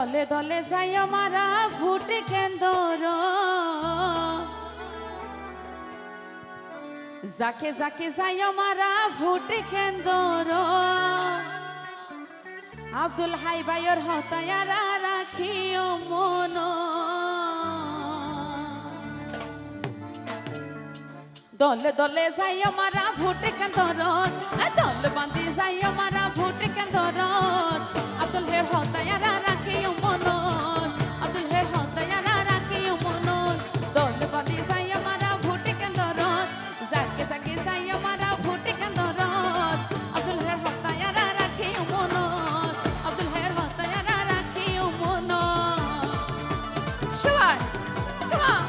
দলে দলে যাই আমারা ফুটে কেন্দর যাকে যাকে যাই আমারা ফুটে কেন্দর আব্দুল হাই ভাইয়ের হতায়ারা রাখিও মন দলে দলে যাই আমারা ফুটে কেন্দর দল বাঁধি যাই আমারা ফুটে কেন্দর আব্দুল হের হতায়ারা রাখিও মন আব্দুল হের হতায়ারা রাখিও মন দল বাঁধি যাই আমারা ফুটে কেন্দর যাকে যাকে যাই আমারা ফুটে কেন্দর আব্দুল হের হতায়ারা রাখিও মন আব্দুল হের হতায়ারা রাখিও মন সবাই come on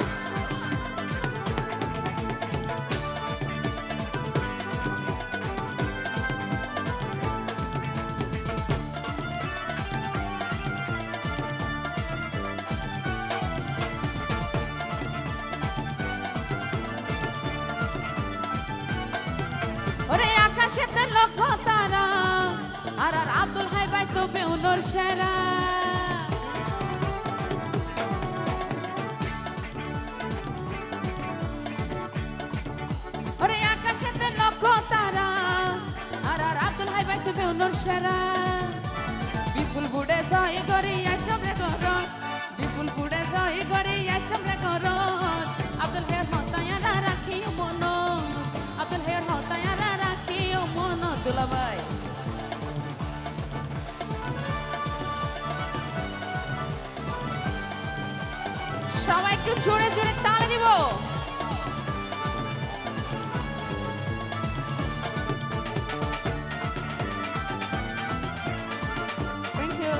ওরে আকাশেতে লক্ষ তারা আর আর আব্দুল হাই ভাই তো বেউনোর সেরা ওরে আকাশেতে লক্ষ তারা আর আর আব্দুল হাই ভাই তো বেউনোর সেরা বিপুল বুড়ে জয় করি আসবে করত বিপুল বুড়ে জয় করি আসবে করত আব্দুল হের হতায়ারা রাখিও মন আব্দুল হের হতায়ারা রাখিও মন দুলাভাই সবাই একটু জোরে জোরে তালে দিব থ্যাংক ইউ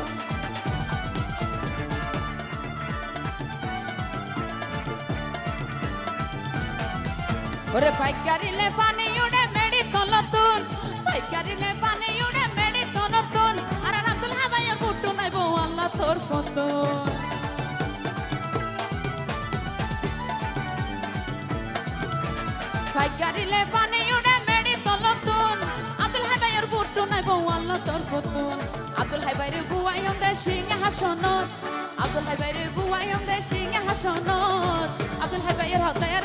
ওরে পাইকারিলে পানি উড়ে মেডি তলতুন পাইকারিলে পানি উড়ে মেডি তলতুন আর আব্দুল হাবাইয়া বুটু নাইব আল্লাহ তোর পতন পাইকারিলে পানি উড়ে মেডি তলতুন আব্দুল হাবাইয়ার বুটু নাইব আল্লাহ তোর পতন আব্দুল হাবাইরে বুয়াইম দে সিংহে হাসনত আব্দুল হাবাইরে বুয়াইম দে সিংহে হাসনত আব্দুল হাবাইয়ের হতায়া